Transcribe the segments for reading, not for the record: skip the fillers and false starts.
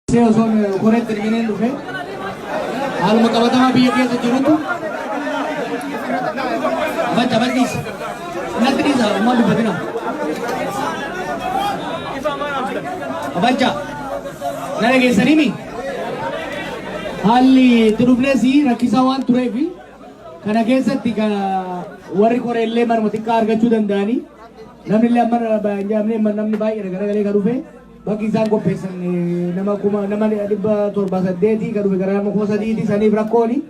Saya son korek terminen dufe. Hal makabata biya biya sejurutu. Baca batis. Nanti ni sah mau dibaca. Baca. Nara gesari mi. Hali turubne si rakisawan turevi. Karena gesar tiga wari korelle mar mutikar gacudan dani. Namni le amar namni bayi gara-gara karufe. Bagi isaan qopheessan nama dhibba torba saddeetii kan dhufe gara nama kuma sadiitii saniif rakkooni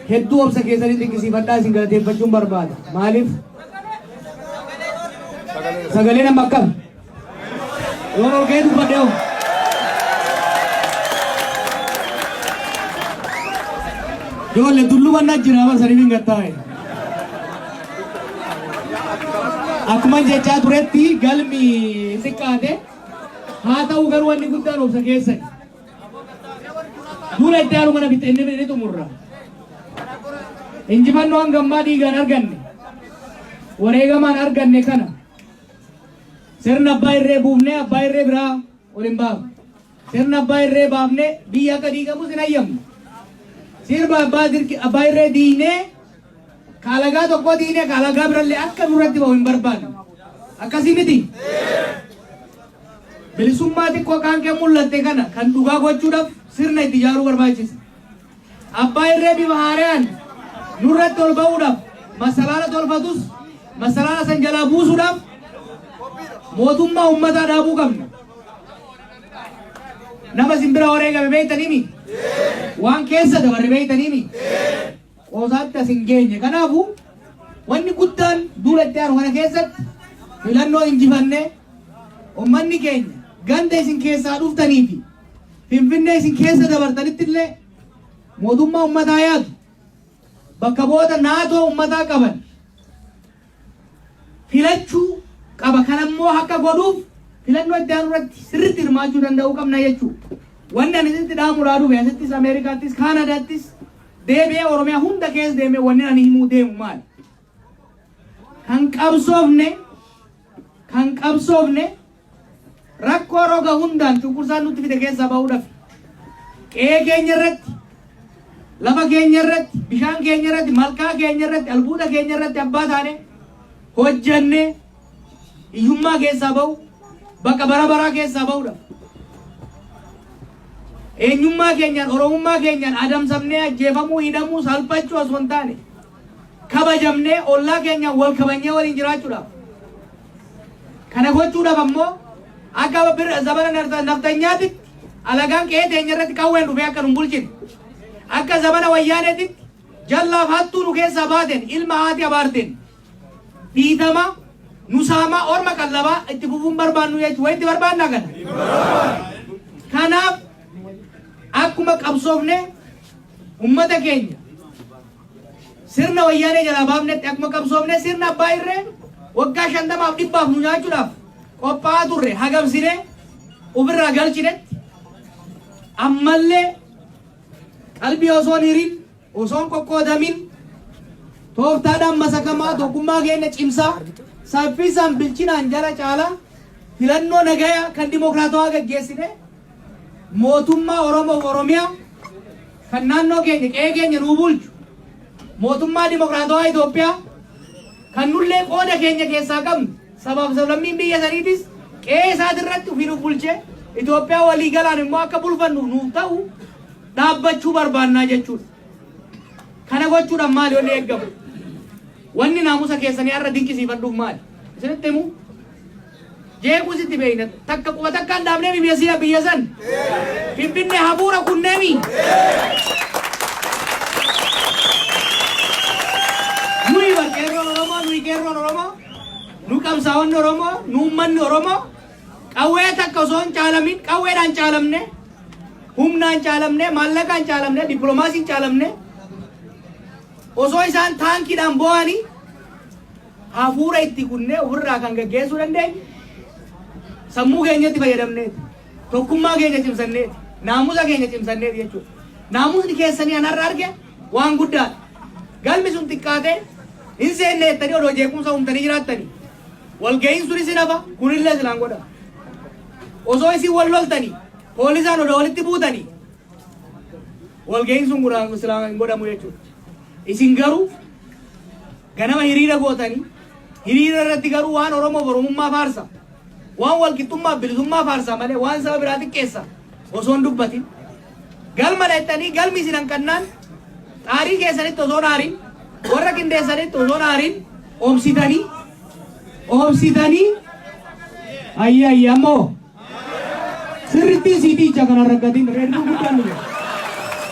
hedduu obsa keessanii dinqisiifadhaa isin galateeffachuun barbaada. Maaliif? Sagalee nama akkam? Yoon ol ka'ee dubbadhe hoo? Ijoollee tullumannaa jira amma saniif hin gattaa'e. Akkuma jechaa turetti galmi xiqqaate haa ta'u garuu wanni guddaan obsa keessan duula itti aanuu mana bitte inni xumurra injifannoo hangammaa dhiigaan arganne wareegamaan arganne kana sirna abbaa irree buufne abbaa irree biraa ol hin baafne sirna abbaa irree baafne biyya akka diigamus hin hayyamne sirba abbaa irree diinee kaalagaa tokko diinee kaalagaa birallee akka nurratti bahu hin barbaanne akkasii miti. Bilisummaa xiqqoo kan kee mul'atte kana kan dhugaa gochuudhaaf sirna itti ijaaruu barbaachisa. Abbaa irree bifa haaraan nurratti ol ba'uudhaaf masalaana tolfatus masalaana san jalaa buusuudhaaf mootummaa uummataa dhaabuu qabna. Nama simbira wareegame beeytaniimi waan keessa dabarre beeytaniimi qoosaatti as hin geenye. Kanaafuu wanni guddaan duula itti aanu kana keessatti filannoo injifannee uummanni keenya ganda isin keessaa dhuftanii fi finfinnee isin keessa dabartanitti illee mootummaa uummataa yaadu bakka bu'oota naatoo uummataa qaban filachuu qaba. Kanammoo akka godhuuf filannoo itti aanu irratti sirriitti hirmaachuu danda'uu qabna jechuudha. Wanni ani isitti dhaamuudhaa dhufe asittis Ameerikaattis Kaanaadaattis deebi'ee Oromiyaa hunda keessa deemee wanni ani himuu deemu maali? Kan qabsoofne rakkoo roga hundaan cunqursaan nutti fide keessaa bahuudhaaf qe'ee keenya irratti lafa keenya irratti bishaan keenya irratti malkaa keenya irratti albuuda keenya irratti abbaa taane hojjannee hiyyummaa keessaa bahu bakka bara baraa keessaa bahuudhaaf eenyummaa keenyaan oromummaa keenyaan adamsamnee ajjeefamuu hidhamuu salphachuu osoo hin taane kabajamnee ollaa keenyaan wal kabanyee waliin jiraachuudhaaf kana gochuudhaaf ammoo akka zamana naftanyaatti alagaan qe'ee teenya irratti qawween dhufee akka nu bulchine akka zamana wayyaaneetti jallaaf hattuu nu keessaa baateen ilma haati abaarteen dhiitama nusaama orma qallabaa itti fufuun barbaannu jechuudha. Itti barbaannaa kana. Kanaaf akkuma qabsoofne ummata keenya sirna wayyaanee jalaa baafnetti akkuma qabsoofne sirna abbaa irree waggaa 50 nu nyaachuudhaaf qophaa'aa turre hagamsine ofirraa galchinetti ammallee qalbii osoo hin hirin osoo hin qoqqoodamin tooftaadhaan masakamaa tokkummaa keenya cimsaa saffisaan bilchinaan jala caalaa filannoo nagayaa kan dimokiraatawaa gaggeessine mootummaa Oromoo Oromiyaa kan naannoo keenya qe'ee keenya nuu bulchu mootummaa dimokiraatawaa Itoophiyaa kan nullee qooda keenya keessaa qabnu sabaaf sablammiin biyya saniitis qe'ee isaatirratti ofii nuuf bulchee Itoophiyaa walii galaan immoo akka bulfannu nuuf ta'u dhaabbachuu barbaannaa jechuudha. Kana gochuudhaan maali wanni eeggamu? Wanni naamusa keessanii har'a dinqisiifadhuuf maali? Isinitti himu? Jeequu sitti beeyna takka quba takkaan dhaabnee biyya san Finfinnee hafuura kunneemi. Nuyi warqeerroon Oromoo, nuyi qeerroon Oromoo, nu qabsaa'onni Oromoo, nu uummanni Oromoo qawwee takka osoo hin caalamin qawweedhaan caalamne humnaan caalamne maallaqaan caalamne dippiloomaasiin caalamne osoo isaan taankiidhaan bo'anii hafuura itti kunnee ofirraa kan gaggeessuu dandeenye sammuu keenyatti fayyadamneeti tokkummaa keenya cimsanneeti naamusa keenya cimsanneeti jechuudha. Naamusni keessanii anarra arge waan guddaadha. Galmi sun xiqqaatee hin seenne jettanii odoo jeequmsa humtanii jiraattanii walga'iin sunis hin hafa kunillee silaan godha. Osoo isin wal loltanii poolisaan oda walitti buutanii walga'iin sun godhamu jechuudha. Isin garuu ganama hiriira gootanii hiriira irratti garuu waan Oromoo Oromummaa faarsa waan walqixxummaa bilisummaa faarsa malee waan saba biraa xiqqeessa osoo hin dubbatin galma dheettanii galmi isin hanqannaan xaarii keessanitti osoo naarin warra qindeessanitti osoo naarin oomsitanii ayya ammoo sirritti siitii ija kana raggatiin reeduu guddaan dhufe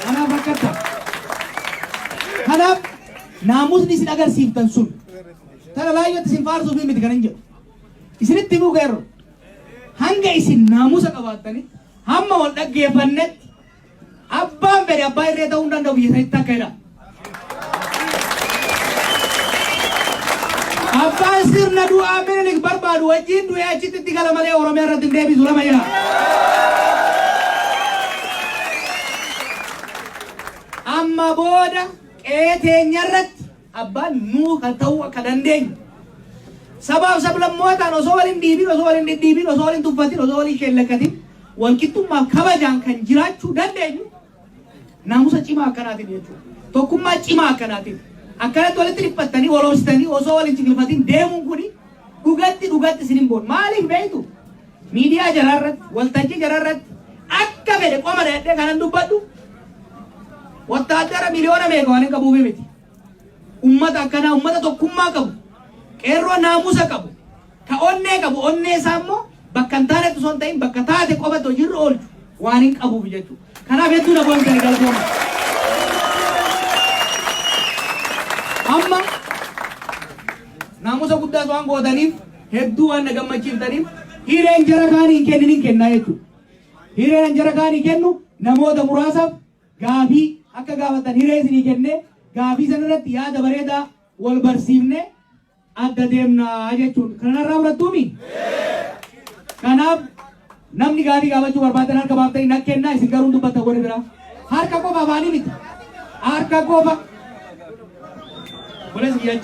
kanaaf rakkata kanaaf naamusni isin agarsiiftan sun tana baay'eetti isin faarsuu fi miti kan hin jedhu isinitti himuu geerro hanga isin naamusa qabaattanii hamma wal dhaggeeffannetti abbaan fedhe abbaa irree ta'uu hin danda'u biyya sanitti akka jedha. Abbaan sirna du'aa Minilik barbaadu wajjin du'ee achitti itti gala malee Oromiyaa irratti hin deebisu lama jira. Amma booda qe'ee teenya irratti abbaan nuu kan ta'uu akka dandeenyu sabaaf sablammootaan osoo waliin dhiibin osoo waliin dhidhiibin osoo waliin tuffatin osoo waliin sheellakatin walqixxummaaf kabajaan kan jiraachuu dandeenyu naamusa cimaa akkanaatiin jechuudha. Tokkummaa cimaa akkanaatiin akkanatti walitti dhiphattanii waloositanii osoo waliin ciqilfatin deemuun kuni dhugatti isinin boon maaliif beektu miidiyaa jaraarratti waltajjii jaraarratti akka fedhe qoma dheedhee kanan dubbadhu wattaadara miliyoona meeqa waan hin qabuufi miti. Ummata akkanaa ummata tokkummaa qabu qeerroo naamusa qabu ka onnee qabu onnee isaa immoo bakka hin taanetti osoo hin ta'in bakka taate qofatti hojiirra oolchu waan hin qabuuf jechuudha. Kanaaf hedduu na boonsanii galatooma. Amma naamusa guddaas waan gootaniif hedduu waan na gammachiiftaniif hireen jara kaanii hin kennin hin kennaa jechuudha. Hireen jara kaanii kennu namoota muraasaaf gaafii akka gaafatan hiree isinii kennee gaafii sanarratti yaada bareedaa wal barsiifne adda deemnaa jechuudha. Kanarraa fudhattuumi? Kanaaf namni gaafii gaafachuu barbaadan harka baaftanii na kennaa isin garuu dubbata godhe biraa. Harka qofa afaanii miti. Harka qofa. Boleh sekian.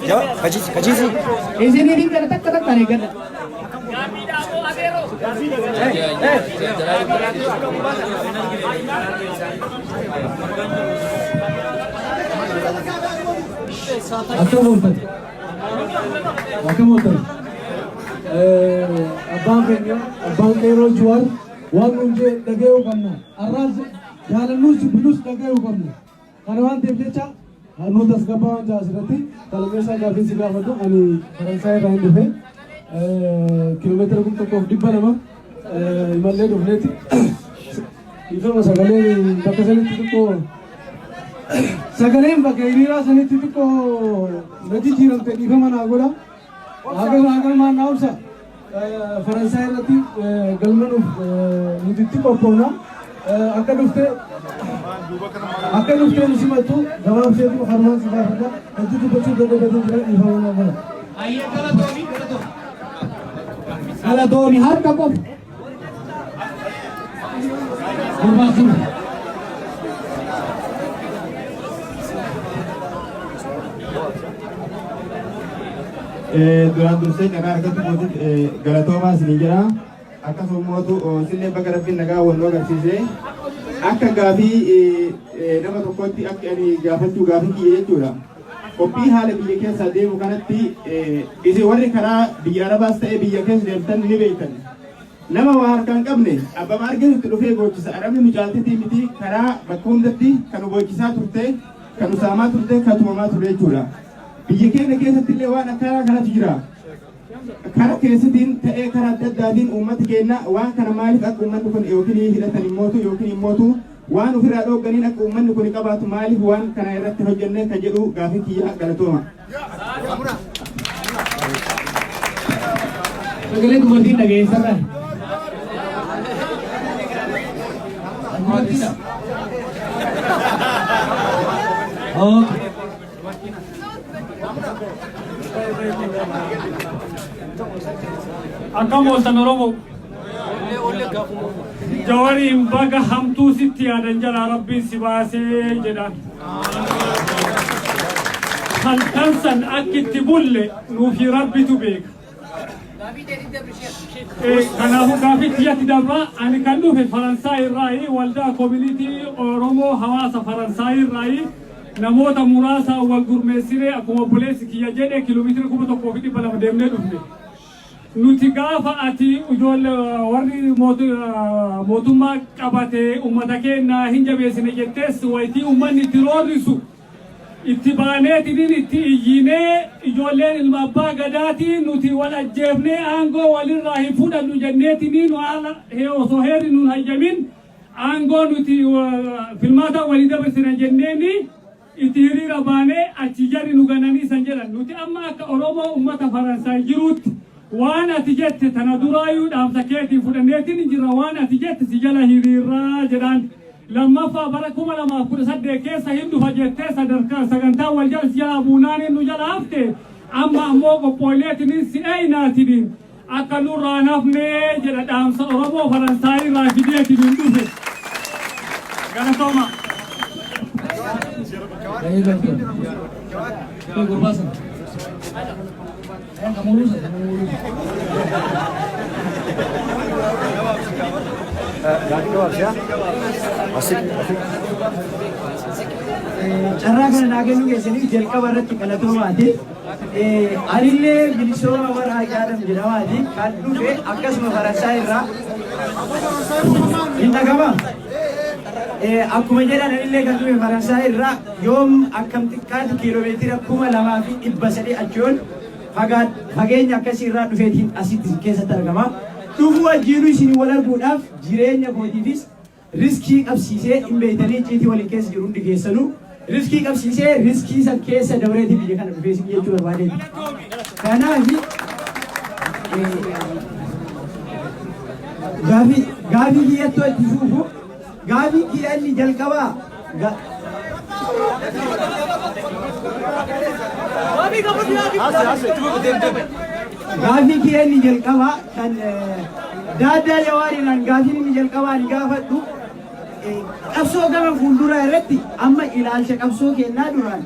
Jawab, kaji. Sini ni tak tarik kan. Akkam ooltan. Abbaan keenya abbaan qeerroo Jawaar waan hundee dhaga'uu qabna. Arraas jaalannuus bilus dhaga'uu qabna. Kana waan ta'eef jecha nuti as gabbaa waan asirratti talmeessaa gaafii si gaafadhu ani Faransaay irraa hin dhufe kiiloomeetira 1,200 imallee dhufneeti. Ifama sagaleen bakka sanitti xiqqoo sagaleen bakka hiriiraa sanitti xiqqoo natti jiramte ifama naa godha. Agar mana usah Faransaay irratti galmanuuf nuti itti qophoofna. Akka dhuftee nusimatu gabaabseetu harmaan si gaafadha. Hojii dubbachuu dadhabatan jira ifama naa godha. Ayya galatooni harka qof. Gurbaasuun. Duraan dursee nagaa argatu mootii galatoomaa isin jira. Akkasumas sillee bakka rabbiin nagaa wal agarsiisee akka gaafii nama tokkotti akka ani gaafachuu gaafii kiyya jechuudha. Qophii haala biyya keessa deemu kanatti isin warri karaa biyya Arabaas ta'ee biyya keessa deemtan ni beektan. Nama waa harkaan qabne abbaa argitutti dhufee gochisa. Arabni nu caaltitii miti karaa bakka hundatti kan gochisaa turte, kan usaamaa turte, kan tumamaa ture jechuudha. Biyya keenya keessatti illee waan akkanaa kanatu jira. Karaa keessatiin ta'ee karaa adda addaatiin uummati keenya waan kana maaliif akka uummanni kun yookiin hidhatan yookiin immoo waan ofirraa dhoogganiin akka uummanni kun qabaatu maaliif waan kana irratti hojjennee kan jedhu gaafii kiyya galatooma. Sagalee dubartiin dhageessarra. Akkam ooltan Oromoo. Jawaariin baga hamtuu sitti yaadan jala rabbiin si baasee jedhan. Halkan san akkitti bulle nuufi rabbitu beeka. Kanaafuu gaaffitti dabra ani kan dhufe Faransaay irraayi waldaa koomunitii Oromoo hawaasa Faransaay irraayi namoota muraasa wal gurmeessine akkuma obboleessi kiyya jedhe kiiloomeetira 1,200 deemnee dhufne. Nuti gaafa ati ijoollee warri mootummaa qabatee uummata keenya hin jabeessine jettees wayitii uummanni itti roorrisu. Itti baaneetiin itti iyyinee ijoolleen ilma abbaa gadaatiin nuti wal ajjeefnee aangoo walirraa hin fudhannu jenneetiin haala osoo heerri nuun hayyamin aangoo nuti filmaata walii dabarsina jenneeni itti hiriira baanee achi jarri nu gananii san jedhan nuti amma akka Oromoo uummata Faransaay jiruutti waan ati jette tana duraayyuu dhaamsa keetiin fudhanneetiin jira waan ati jette si jala hiriirraa jedhaan. Lammaffaa bara 2018 keessa hin dhufa jettee sadarkaa sagantaa wal jala jala buunaan nu jala hafte amma ammoo qophooyleetiin si eeynaatiin akka nurraa nafnee jedha dhaamsa Oromoo Faransaay irraa fideetiin dhufe. Galatooma. Carraa kana naagannoo keessanii jalqaba irratti galatoomaati. Anillee bilisooma warra yaadam jedhamaati kan dhufe akkasuma Faransaay irraa hin dhagama. Akkuma jedhan anillee kan dhufe Faransaay irraa yoom akkam xiqqaatu kiiloomeetira 2,300 achi ol fageenya akkasii irraa dhufeetiin asitti keessatti argama. Dhufu wajjin isin wal arguudhaaf jireenya kootiifis riskii qabsiisee hin beeytanii ciitii waliin keessa jiru hundi keessanuu riskii qabsiisee riskii san keessa dabreetii biyya kana dhufee si jechuu barbaadeeti. Kanaaf gaafii kiyyattoo itti fuufu gaafii kiyya inni jalqabaa gaafii kiyya inni jalqabaa kan daaddaa jawaariidhaan gaafii inni jalqabaa ni gaafadhu qabsoo gama fuulduraa irratti amma ilaalcha qabsoo kennaa duraan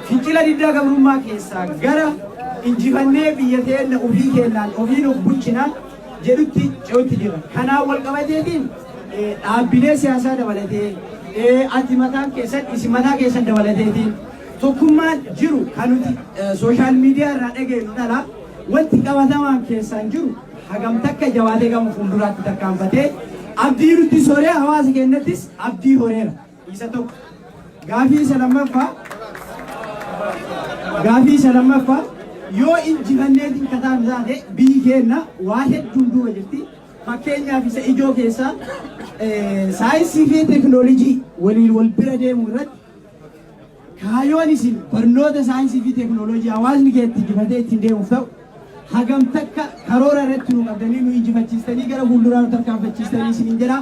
fincila diddaa gabrummaa keessaa gara injifannee biyya teenya ofii kennaan ofiin of bulchinaa jedhutti ce'utti jira. Kanaan wal qabateetiin dhaabbilee siyaasaa dabalatee ati mataan keessan isin mataa keessan dabalateetiin tokkummaan jiru kan nuti sooshaal miidiyaa irraa dhageenyu dhala wanti qabatamaan keessaan jiru hagam takka jabaatee gama fuulduraatti tarkaanfatee abdii nuti sooree hawaasa keenyattis abdii horeera. Isa tokko gaafii isa lammaffaa yoo injifanneetiin kataan taate biyyi keenya waa hedduun duuba jirti. Fakkeenyaaf isa ijoo keessaa saayinsii fi teekinooloojii waliin wal bira deemuu irratti kaayyoon isin barnoota saayinsii fi teekinooloojii hawaasni kee itti injifatee ittiin deemuuf ta'u hagam takka karoora irratti nu qabdanii nu injifachiistanii gara fuulduraa nu tarkaanfachiistanii isiniin jedha.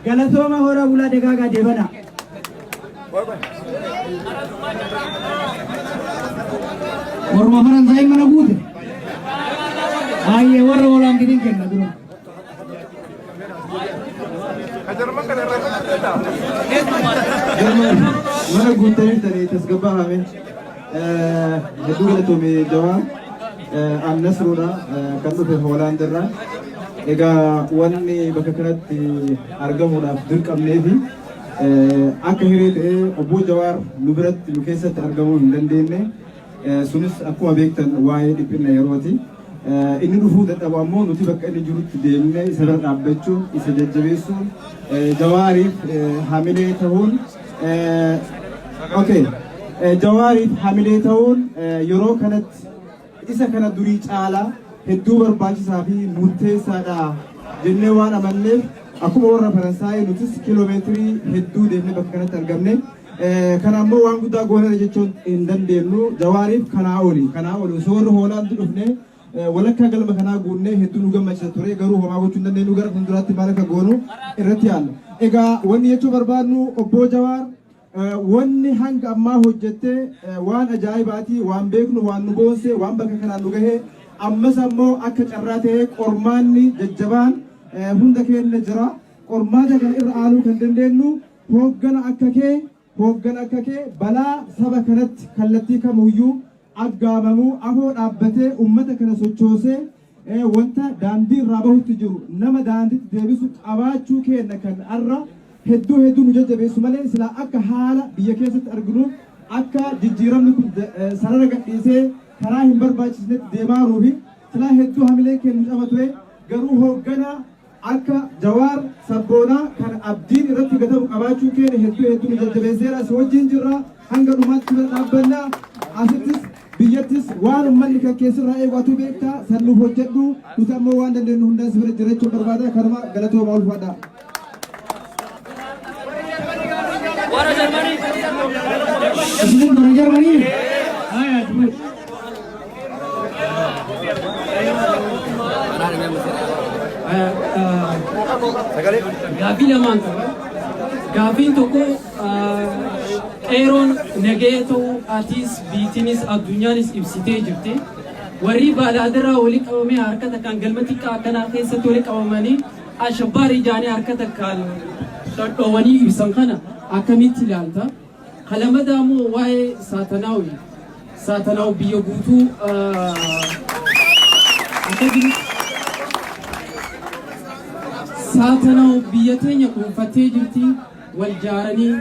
Galatooma hora bulaa dagaagaa deebanaa. Orma Faransaay mana buute. Baay'ee warra olaantiin kenna dura. Mana guuttanii tanii tasgabbaa'ame hedduu galatoome jawaa Nasruudha kan dhufe Hoolaand irraa. Egaa wanni bakka kanatti argamuudhaaf dirqamnee fi akka hiree ta'ee obbo Jawaar nu biratti nu keessatti argamuu hin dandeenye. Sunis akkuma beektan waa'ee dhiphina yerooti. Inni dhufuu dadhabu ammoo nuti bakka inni jirutti deemnee isa bira dhaabbachuun isa jajjabeessuun Jawaariif hamilee ta'uun Jawaariif hamilee ta'uun yeroo kanatti isa kana durii caalaa hedduu barbaachisaa fi murteessaadha jennee waan amanneef akkuma warra Faransaay nutis kiiloomeetirii hedduu deemnee bakka kanatti argamne. Kana ammoo waan guddaa goonee jechuun hin dandeenyu. Jawaariif kanaa oli soorri Hoolaand dhufnee walakkaa galma kanaa guunnee hedduu nu gammachiisa ture garuu homaa gochuu hin dandeenyu gara fuulduraatti maal akka goonu irratti yaalla. Egaa wanni jechuu barbaadnu obbo Jawaar wanni hanga ammaa hojjettee waan ajaa'ibaati waan beeknu waan nu boonse waan bakka kanaan nu gahee ammas ammoo akka carraa ta'ee qormaanni jajjabaan hunda keenya jira. Qormaata kana irra aanuu kan dandeenyu hooggana akka kee balaa saba kanatti kallattii kamiyyuu aggaamamuu afoo dhaabbatee ummata kana sochoosee wanta daandii irraa bahutti jiru nama daandiitti deebisu qabaachuu keenya kan arra hedduu nu jajjabeessu malee silaa akka haala biyya keessatti arginu akka jijjiiramni kun sarara gadhiisee karaa hin barbaachisnetti deemaa jiruufi silaa hedduu hamilee keenya cabatu garuu hoogganaa akka Jawaar Sabboonaa kan abdiin irratti gatamu qabaachuu keenya hedduu nu jajjabeesseera. Si wajjin jirra hanga dhumaatti dhaabbannaa asittis biyyattis waan uummanni kan keessirraa eegatu beektaa sannuuf hojjedhu nuti ammoo waan dandeenyu hundaa si bira jiraachuu barbaada. Kanuma galatooma ulfaadha. Warra Jarmanii. Gaaffii lamaan qaba. Gaaffiin tokko qeeroon nagee ta'uu atiis biitiinis addunyaanis ibsitee jirti. Warri baadiyyaa walii qabamee harka takkaan galma xiqqaa akkanaa keessatti walii qabamanii ashabbaari jaanii harka takkaan dhodhoowwanii ibsan kana akkamitti ilaalta? Kalammadaa immoo waa'ee saatanaawi biyya guutuu saatanaaw biyya teenya kuunfattee jirti wal jaaranii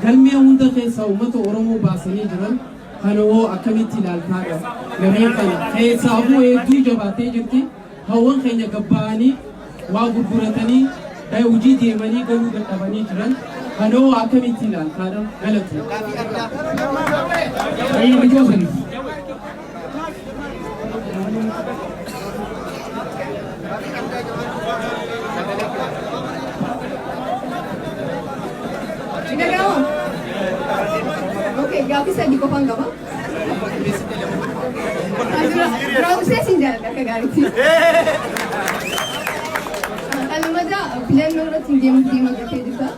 galmee hunda keessaa uummata Oromoo baasanii jiran kanoo akkamitti ilaaltaadha? Gareen kana keessaafuu hedduu jabaattee jirti. Hawwan keenya gabbaa'anii waa gurguratanii hojii deemanii galuu dadhabanii jiran kanoo akkamitti ilaaltaadha? Galatu. Okay, gaaffii sadii qofaan qaba. Raawusee siin jaalladha akka gaariitti. Lammataa filannoo irratti deemaa jirta.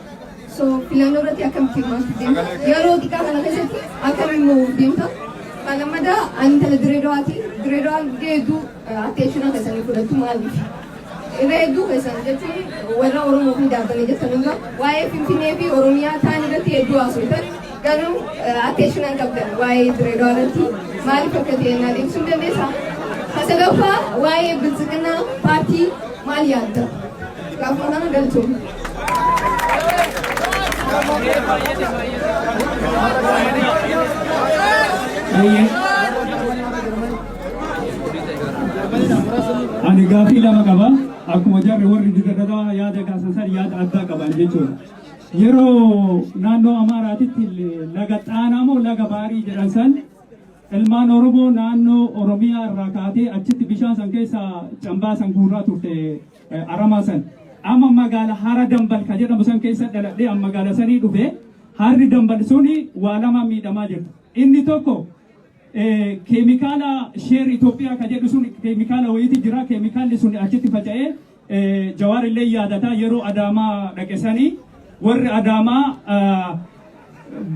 So filannoo irratti akkamitti deemta? Yeroo xiqqaa kana keessatti akkamitti deemta? Lammataa ani intala Direedawaati. Direedawaan hedduu atteeshinaa keessanii fudhattu maaliif? Hedduu keessan jechuun warra Oromoo fi daabbanii jettan irra waa'ee Finfinnee fi Oromiyaa ta'an irratti hedduu haasoftan. Garuu atteeshinaan qabdan waa'ee Direedawaa irratti maaliif akka ta'e naa deebisuu dandeessaa? Sadaffaa waa'ee bilchiginaa paartii maal yaadda? Gaafuma kana galchuun. Ani gaaffii lama qaba. Akkuma jarri warri Direedawaa yaada kaasan san yaada addaa qaban jechuudha. Yeroo naannoo Amaaraatitti laga Xaanaa moo laga Baarii jedhan san ilmaan Oromoo naannoo Oromiyaa irraa kaatee achitti bishaan san keessa cambaa san guurraa turte aramaa san. Amma magaala Hara Dambal ka jedhamu san keessa dhaladhee amma magaala sanii dhufe harri Dambal suni waa lama miidhamaa jirtu. Inni tokko keemikaala sheer Itoophiyaa ka jedhu sun keemikaala wayiiti jira. Keemikaalli sun achitti faca'ee Jawaar illee yaadataa yeroo Adaamaa dhaqesanii warri Adaamaa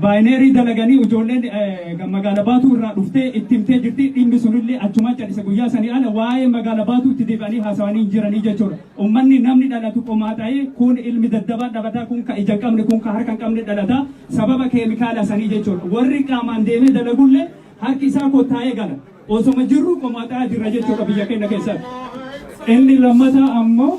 baayineerii dalaganii ijoolleen magaala Baatuu irraa dhuftee itti himtee jirti. Dhimmi sunillee achuma calisa guyyaa sanii ala waa'ee magaala Baatuu itti deebi'anii haasawanii jiranii jechuudha. Uummanni namni dhalatu qomaa ta'ee kun ilmi daddabaa dhabataa kun ka ija hin qabne kun ka harka hin qabne dhalataa sababa keemikaala sanii jechuudha. Warri qaamaan deemee dalagullee harki isaa kottaa'ee gala. Osoma jirru qomaa ta'aa jirra jechuudha biyya keenya keessatti. Inni lammataa ammoo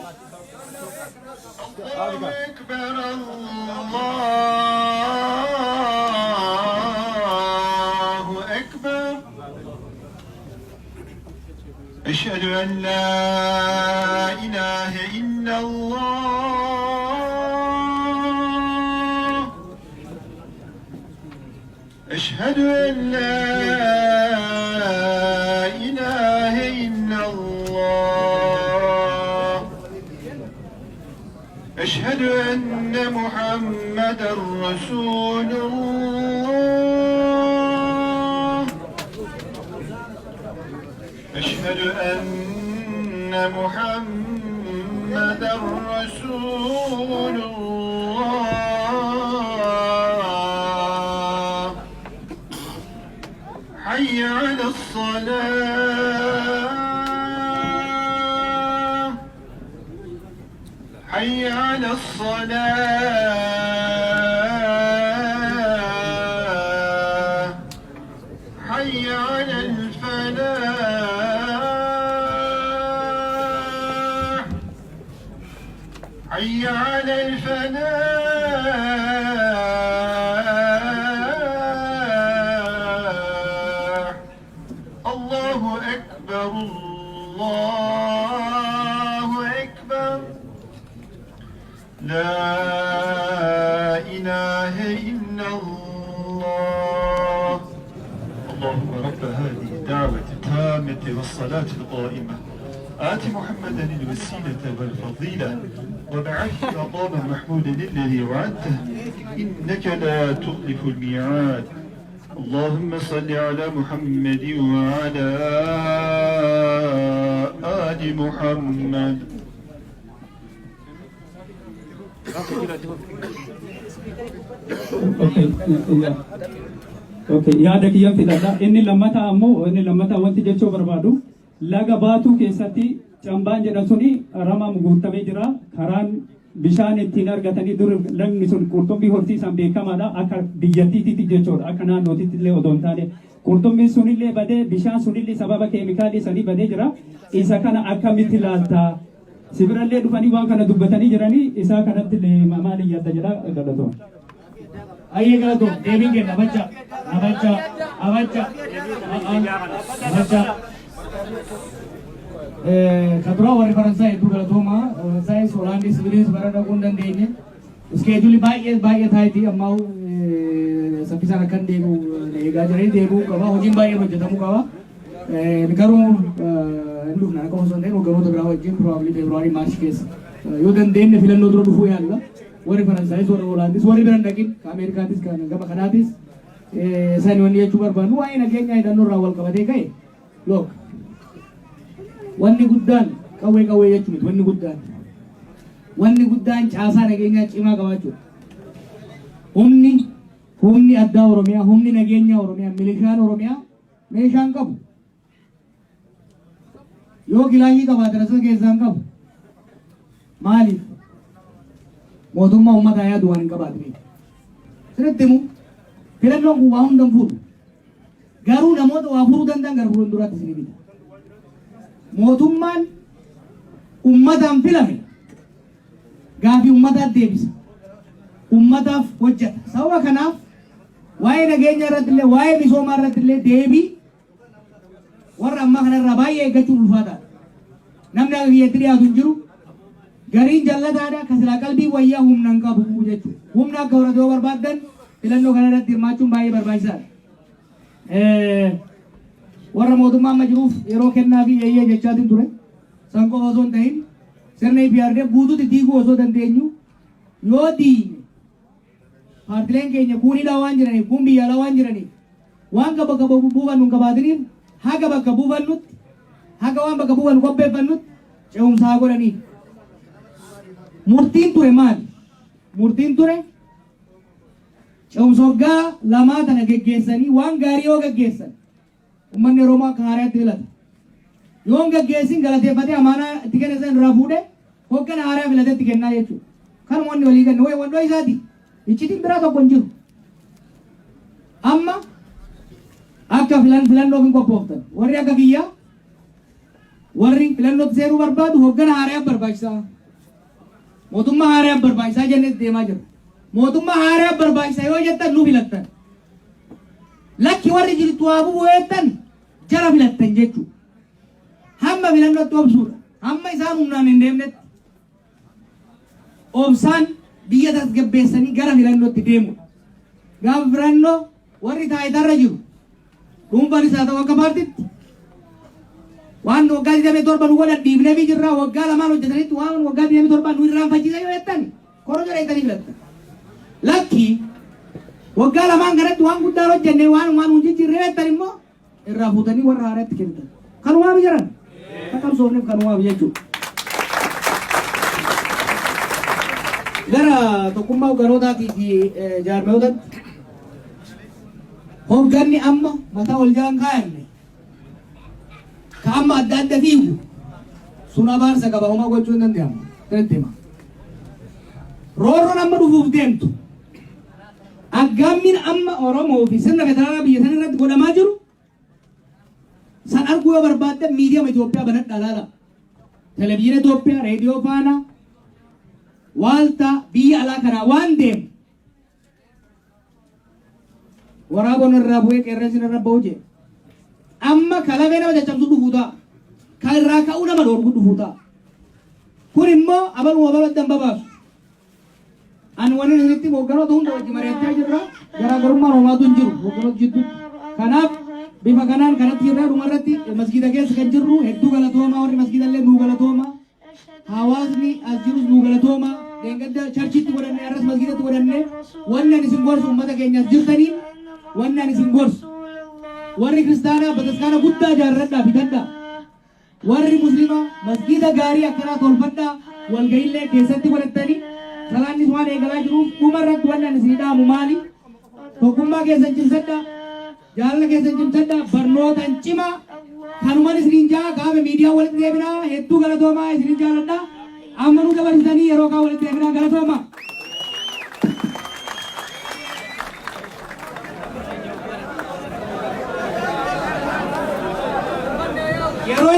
أشهد أن لا إله إلا الله أشهد أن لا إله إلا الله أشهد أن محمدا رسول الله أشهد أن محمدا رسول الله حي على الصلاة حي على الصلاة حي على الفلاح حي على الفلاح الله أكبر الله أكبر لا إله إلا الله اللهم رب هذه الدعوة التامة والصلاة القائمة آت محمدا الوسيلة والفضيلة وبعث مقاما محمودا الذي وعدته إنك لا تخلف الميعاد اللهم صل على محمد وعلى آل محمد Okay, yaada kiyyan fidadha. Inni lammataa wanti jechuu barbaadu laga baatuu keessatti cambaan jedhan suni rama guutamee jira. Karaan bishaan ittiin argatanii dur lagni sun qurxummii horsiisan beekamaadha. Akka biyyattiitti jechuudha. Akka naannootitti illee odoo hin taane qurxummiin sunillee badee bishaan sunillee sababa keemikaalii sanii badee jira. Isa kana akkamitti laata? Sibirallee dhufanii waan kana dubbatanii jiranii isaa kanatti maal yaadda jedha galatoon. Ayyee galatoon deebiin kenna abacha. Kadura warri Faransaay hedduu galatooma. Faransaay Hoolaandii Sibiilis bara dhaquu hin dandeenye. Iskeejuulii baay'ee taa'eeti ammaa saffisaan akkan deemu eegaa jiranii deemuu qaba. Hojiin baay'een hojjetamuu qaba. Garuu hin dhufna akka osoo hin ta'in hogganoota biraa wajjin probably February March keessa yoo dandeenye filannoo dura dhufuu yaalla. Warri Faransaayis warri Hoolaandis warri biran dhaqin ka Ameerikaatis kan gama kanaatis isaan wanni jechuu barbaadu waa'ee nageenyaa hidhannoo irraa wal qabatee ka'e look wanni guddaan qawwee jechuu miti wanni guddaan caasaa nageenyaa cimaa qabaachuudha. Humni addaa Oromiyaa humni nageenyaa Oromiyaa milishaan Oromiyaa meeshaan qabu yoo gilaashii qabaate rasa keessaan qabu maaliif mootummaa uummataa yaadu waan hin qabaataniif sirriitti himu filannoon kun waa hundan fuudhu garuu namoota waa furuu danda'an gara furuun duraatti isin bita mootummaan uummataan filame gaafii uummataaf deebisa uummataaf hojjeta sababa kanaaf waa'ee nageenya irratti illee waa'ee misoomaa irratti illee deebii warra ammaa kanarraa baay'ee eeggachuun ulfaataadha namni akka biyyatti dhiyaatu hin jiru gariin jallataadha kasilaa qalbii wayyaa humnaan qabu jechuudha humna akka horatoo barbaaddan filannoo kana irratti hirmaachuun baay'ee barbaachisaadha warra mootummaa amma jiruuf yeroo kennaa fi eeyyee jechaatiin ture san qofa osoo hin ta'in sirna IPRDF guutuutti diiguu osoo dandeenyu yoo diine paartileen keenya kuuniidhaa waan jiraniif kun biyyaalaa waan jiraniif waan bakka buufannu hin qabaatiniif haga bakka buufannutti haga waan bakka buufannu qopheeffannutti ce'umsaa godhanii murtiin ture maali? Murtiin ture ce'umsa waggaa lamaa tana geggeessanii waan gaarii yoo geggeessan uummanni Oromoo akka haaraatti filata. Yoo hin geggeessin galateeffatee amaanaa itti kennan irraa fuudhee hoggana haaraa filatee itti kennaa jechuudha. Kanuma wanni walii kennu wandoo isaati. Iccitiin biraa tokko hin jiru. Amma akka filannoof hin qophooftan warri akka biyyaa warri filannootti seeruu barbaadu hoggana haaraa barbaachisaa. Mootummaa haaraa barbaachisaa jennee deemaa jirra. Mootummaa haaraa barbaachisaa yoo jettan nu filattan. Lakki warri jirtu waa bu'uu jettan jara filattan jechuudha. Hamma filannootti obsuudha. Hamma isaan humnaan hin deemnetti obsaan biyya tasgabbeessanii gara filannootti deemudha. Gaafa filannoo warri taayitarra jiru dhuunfaan isaa ta'u akka paartiitti waan waggaa 27 nu godhan dhiibnee fi jirraa waggaa lamaan hojjetanitti waan waggaa 27 nu irraanfachiisa yoo jettan korojoo dheeytanii filatta. Lakki waggaa lamaan kanatti waan guddaan hojjennee waan hin jijjiirree jettan immoo irraa fuutanii warra haaraatti kennitan. Kanumaaf jiran kakabsoofneef kanumaaf jechuudha. Gara tokkummaa hogganootaatii fi jaarmiyootatti hogganni amma mataa ol jalan kaayanne ka amma adda adda fiigu sun abaarsa qaba homaa gochuu hin danda'amu. Irratti roorroon amma dhufuuf deemtu aggaammiin amma Oromoo fi sirna federaalaa biyya sana irratti godhamaa jiru san arguu yoo barbaaddan miidiyaa Itoophiyaa banadhaa laala. Televiziyoona Itoophiyaa, reediyoo Faanaa waalta biyya alaa kanaa waan deemu waraaboon irraa bu'ee qeerransi irra ba'u jee amma kalamee nama caccabsu dhufuu ta'a kan irraa ka'uu nama dhoorgu dhufuu ta'a kun immoo abaluma abalatti baasu ani wani isinitti hogganoota hunda wajji mari'achaa jirra garaagarummaan homaatu hin jiru hogganoota jidduutti kanaaf bifa kanaan kanatti jirra dhumarratti masgida keessa kan jirru hedduu galatoomaa warri masgida illee nuu galatoomaa hawaasni as jirus nuu galatoomaa deengadda charchitti godhanne arras masgidatti godhanne wanni ani isin gorsu uummata keenyaas jirtaniin wanni ani isin gorsu warri kiristaanaa bataskaana guddaa jaarradhaa bitadhaa warri muslimaa masgida gaarii akkanaa tolfadhaa walga'iillee keessatti godhattanii salaannis waan eegalaa jiruuf dhumarratti wanni ani isin dhaamu maali tokkummaa keessan cimsadhaa jaalala keessan cimsadhaa barnootan cimaa kanuman isiniin jaa gaafa miidiyaa walitti deebinaa hedduu galatoomaa isiniin jaaladhaa amma nu dabarsitanii yeroo kaa walitti deebinaa galatoomaa. Yeroo